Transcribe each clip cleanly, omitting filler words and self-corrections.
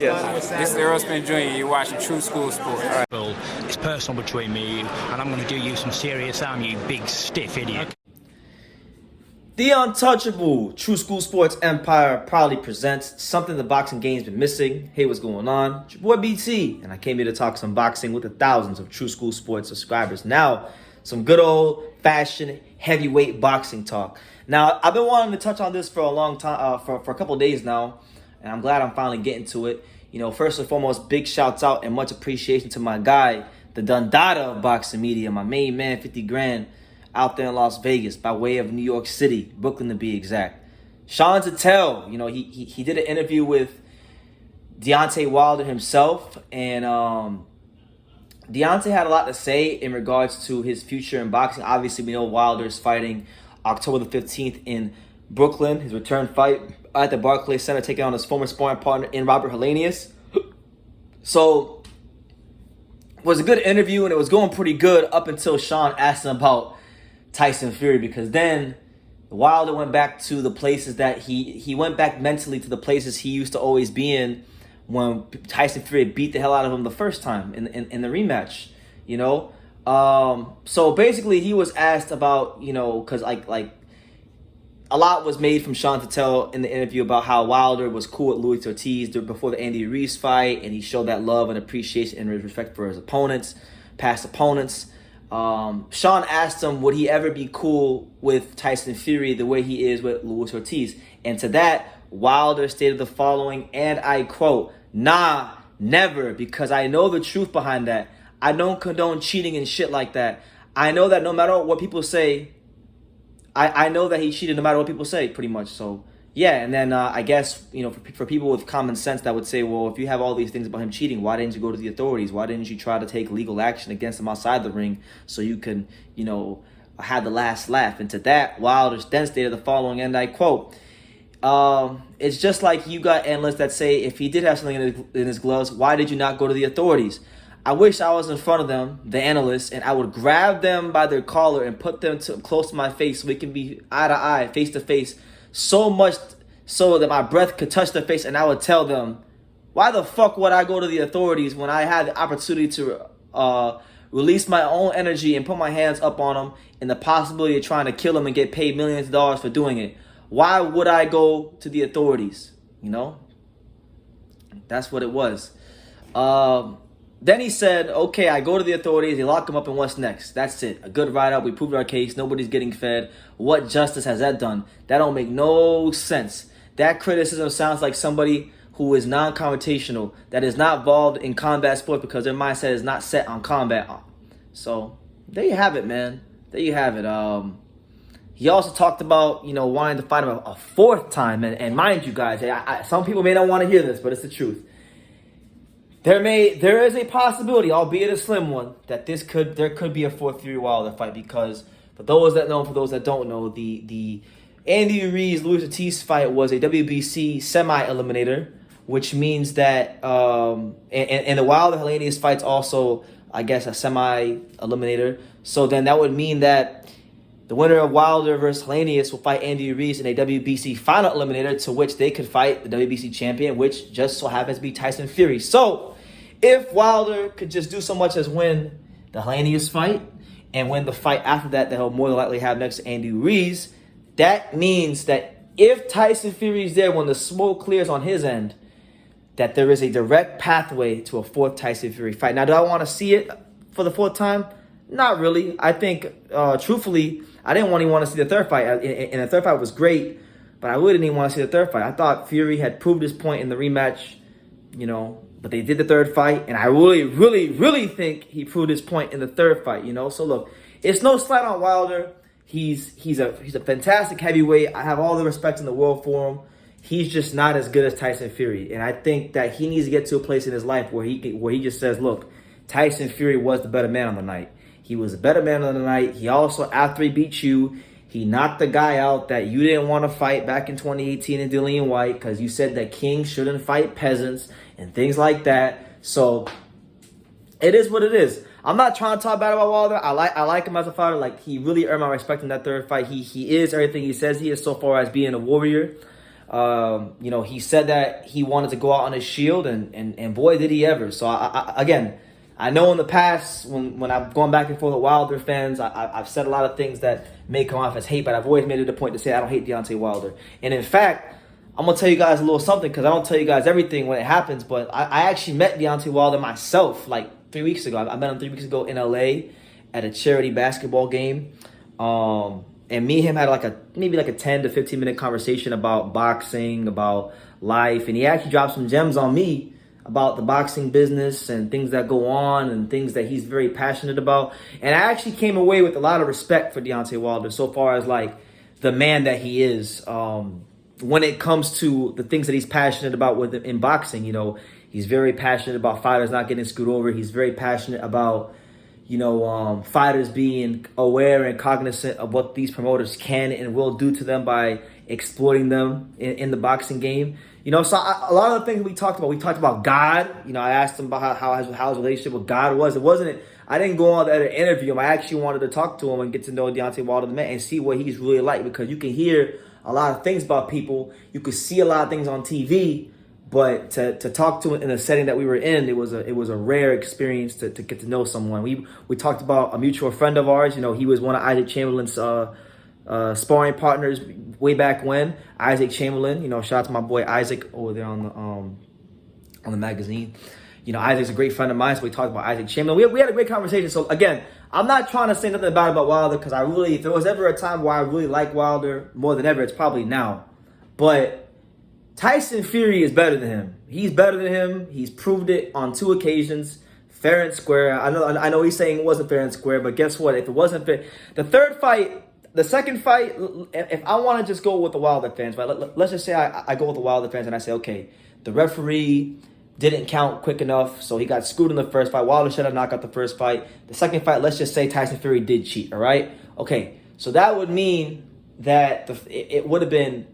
Yes. This is Earl Spin Jr. You're watching True School Sports. All right. Well, it's personal between me and you, and I'm going to do you some serious harm, you big stiff idiot. The Untouchable True School Sports Empire proudly presents something the boxing game's been missing. Hey, what's going on? It's your boy BT, and I came here to talk some boxing with the thousands of True School Sports subscribers. Now, some good old-fashioned heavyweight boxing talk. Now, I've been wanting to touch on this for a long time, for a couple days now, and I'm glad I'm finally getting to it. You know, first and foremost, big shouts out and much appreciation to my guy, the Dundada of boxing media, my main man, 50 grand, out there in Las Vegas by way of New York City, Brooklyn to be exact. Sean Zattel, you know, he did an interview with Deontay Wilder himself, and Deontay had a lot to say in regards to his future in boxing. Obviously, we know Wilder is fighting October the 15th in Brooklyn, his return fight at the Barclays Center, taking on his former sparring partner in Robert Helenius. So, it was a good interview, and it was going pretty good up until Sean asked him about Tyson Fury, because then Wilder went back to the places that he went back mentally to the places he used to always be in when Tyson Fury beat the hell out of him the first time in the rematch, you know. So basically he was asked about, you know, because like a lot was made from Sean Zattel in the interview about how Wilder was cool with Luis Ortiz before the Andy Ruiz fight, and he showed that love and appreciation and respect for his opponents, past opponents. Sean asked him, would he ever be cool with Tyson Fury the way he is with Luis Ortiz? And to that, Wilder stated the following, and I quote, "Nah, never, because I know the truth behind that. I don't condone cheating and shit like that. I know that no matter what people say, I know that he cheated no matter what people say, pretty much." So, yeah, and then I guess, you know, for people with common sense that would say, well, if you have all these things about him cheating, why didn't you go to the authorities? Why didn't you try to take legal action against him outside the ring so you can, you know, have the last laugh? And to that, Wilder then stated the following, and I quote, "It's just like you got analysts that say if he did have something in his gloves, why did you not go to the authorities? I wish I was in front of them, the analysts, and I would grab them by their collar and put them close to my face so we can be eye to eye, face to face, so much so that my breath could touch their face, and I would tell them, why the fuck would I go to the authorities when I had the opportunity to release my own energy and put my hands up on them in the possibility of trying to kill them and get paid millions of dollars for doing it? Why would I go to the authorities?" You know? That's what it was. Then he said, okay, I go to the authorities, they lock him up, and what's next? That's it. A good write-up, we proved our case, nobody's getting fed. What justice has that done? That don't make no sense. That criticism sounds like somebody who is non-confrontational, that is not involved in combat sports because their mindset is not set on combat. So, there you have it, man. There you have it. He also talked about, you know, wanting to fight him a fourth time. And mind you guys, some people may not want to hear this, but it's the truth. There is a possibility, albeit a slim one, that there could be a fourth Fury Wilder fight, because for those that know, for those that don't know, the Andy Ruiz Luis Ortiz fight was a WBC semi-eliminator, which means that and the Wilder Helenius fight's also, I guess, a semi-eliminator. So then that would mean that the winner of Wilder versus Helenius will fight Andy Ruiz in a WBC final eliminator, to which they could fight the WBC champion, which just so happens to be Tyson Fury. So, if Wilder could just do so much as win the Helenius fight and win the fight after that he'll more than likely have next to Andy Ruiz, that means that if Tyson Fury is there when the smoke clears on his end, that there is a direct pathway to a fourth Tyson Fury fight. Now, do I want to see it for the fourth time? Not really. I think, truthfully, I didn't even want to see the third fight. And the third fight was great, but I really didn't even want to see the third fight. I thought Fury had proved his point in the rematch, you know, but they did the third fight, and I really, really, really think he proved his point in the third fight, you know. So look, it's no slight on Wilder. He's a fantastic heavyweight. I have all the respect in the world for him. He's just not as good as Tyson Fury, and I think that he needs to get to a place in his life where he just says, look, Tyson Fury was the better man on the night. He was a better man on the night. He also, after he beat you, he knocked the guy out that you didn't want to fight back in 2018 in Dillian White, because you said that kings shouldn't fight peasants and things like that. So it is what it is. I'm not trying to talk bad about Wilder. I like him as a fighter. Like, he really earned my respect in that third fight. He is everything he says he is so far as being a warrior. You know, he said that he wanted to go out on his shield, and boy, did he ever. So, again, I know in the past when I've gone back and forth with Wilder fans, I've said a lot of things that may come off as hate, but I've always made it a point to say I don't hate Deontay Wilder. And in fact, I'm going to tell you guys a little something because I don't tell you guys everything when it happens, but I actually met Deontay Wilder myself like 3 weeks ago. I met him 3 weeks ago in LA at a charity basketball game. And me and him had maybe like a 10 to 15 minute conversation about boxing, about life. And he actually dropped some gems on me about the boxing business and things that go on and things that he's very passionate about. And I actually came away with a lot of respect for Deontay Wilder so far as like the man that he is. When it comes to the things that he's passionate about in boxing, you know, he's very passionate about fighters not getting screwed over. He's very passionate about, you know, fighters being aware and cognizant of what these promoters can and will do to them by exploiting them in the boxing game. You know, so a lot of the things we talked about God. You know, I asked him about how his relationship with God was. I didn't go on there to interview him. I actually wanted to talk to him and get to know Deontay Wilder, the man, and see what he's really like, because you can hear a lot of things about people. You could see a lot of things on TV, but to talk to him in the setting that we were in, it was a rare experience to get to know someone. We talked about a mutual friend of ours. You know, he was one of Isaac Chamberlain's sparring partners way back when. Isaac Chamberlain, you know, shout out to my boy Isaac over there on the magazine. You know, Isaac's a great friend of mine, so we talked about Isaac Chamberlain. We had a great conversation. So again, I'm not trying to say nothing bad about Wilder, because if there was ever a time where I really like Wilder more than ever, it's probably now. But Tyson Fury is better than him. He's better than him. He's proved it on 2 occasions, fair and square. I know he's saying it wasn't fair and square, but guess what? If it wasn't fair, the second fight, if I want to just go with the Wilder fans, right? Let's just say I go with the Wilder fans and I say, okay, the referee didn't count quick enough, so he got screwed in the first fight. Wilder should have knocked out the first fight. The second fight, let's just say Tyson Fury did cheat, all right? Okay, so that would mean that it would have been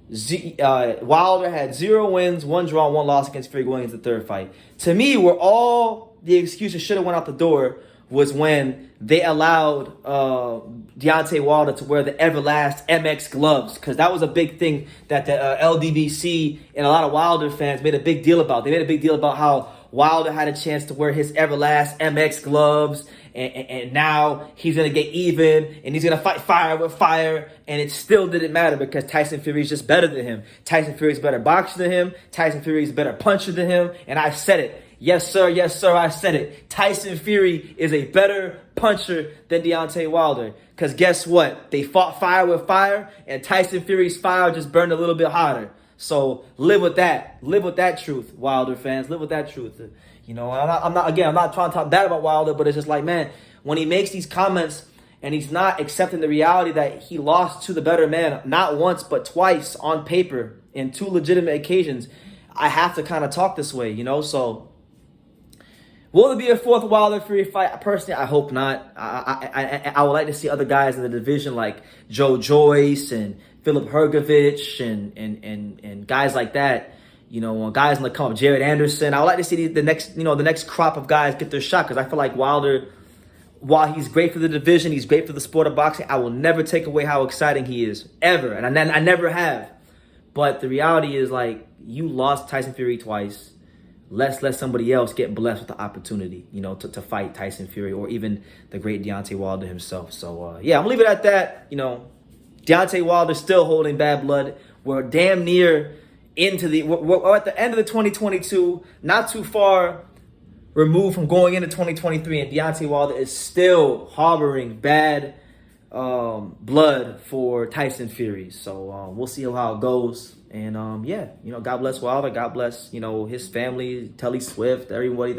Wilder had 0 wins, 1 draw, 1 loss against Fury going into the third fight. To me, where all the excuses should have went out the door was when they allowed Deontay Wilder to wear the Everlast MX gloves, because that was a big thing that the LDBC and a lot of Wilder fans made a big deal about. They made a big deal about how Wilder had a chance to wear his Everlast MX gloves, and now he's going to get even, and he's going to fight fire with fire, and it still didn't matter because Tyson Fury is just better than him. Tyson Fury is a better boxer than him. Tyson Fury is a better puncher than him, and I said it. Yes, sir, I said it. Tyson Fury is a better puncher than Deontay Wilder. Because guess what? They fought fire with fire, and Tyson Fury's fire just burned a little bit hotter. So live with that. Live with that truth, Wilder fans. Live with that truth. You know, I'm not trying to talk bad about Wilder, but it's just like, man, when he makes these comments and he's not accepting the reality that he lost to the better man, not once, but twice on paper in 2 legitimate occasions, I have to kind of talk this way, you know? So will there be a 4th Wilder Fury fight? Personally, I hope not. I would like to see other guys in the division like Joe Joyce and Philip Hergovich and guys like that. You know, guys in the come up, Jared Anderson. I would like to see the next crop of guys get their shot, because I feel like Wilder, while he's great for the division, he's great for the sport of boxing. I will never take away how exciting he is, ever, and I never have. But the reality is, like, you lost Tyson Fury twice. Let's let somebody else get blessed with the opportunity, you know, to fight Tyson Fury or even the great Deontay Wilder himself. So, yeah, I'm going to leave it at that. You know, Deontay Wilder still holding bad blood. We're damn near we're at the end of the 2022, not too far removed from going into 2023, and Deontay Wilder is still harboring bad blood for Tyson Fury. So we'll see how it goes. And yeah, you know, God bless Wilder. God bless, you know, his family, Telly Swift, everybody,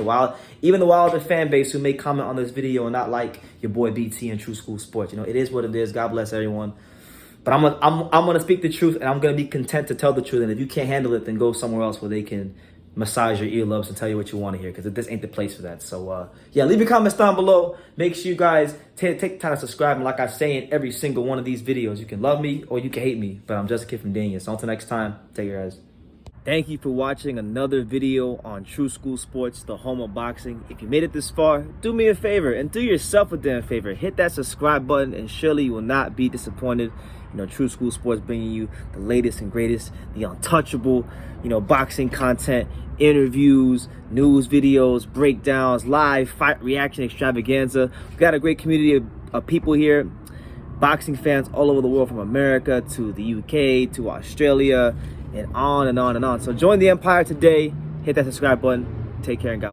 even the Wilder fan base who may comment on this video and not like your boy BT and True School Sports. You know, it is what it is. God bless everyone. But I'm gonna speak the truth, and I'm gonna be content to tell the truth. And if you can't handle it, then go somewhere else where they can massage your earlobes and tell you what you want to hear, because this ain't the place for that. So yeah, leave your comments down below. Make sure you guys take time to subscribe. And like I say in every single one of these videos, you can love me or you can hate me, but I'm just a kid from Daniel. So until next time, take care, guys. Thank you for watching another video on True School Sports, the home of boxing. If you made it this far, do me a favor and do yourself a damn favor. Hit that subscribe button and surely you will not be disappointed. You know, True School Sports bringing you the latest and greatest, the untouchable, boxing content, interviews, news videos, breakdowns, live fight reaction extravaganza. We've got a great community of people here, boxing fans all over the world, from America to the UK to Australia, and on and on and on. So join the empire today. Hit that subscribe button. Take care and God.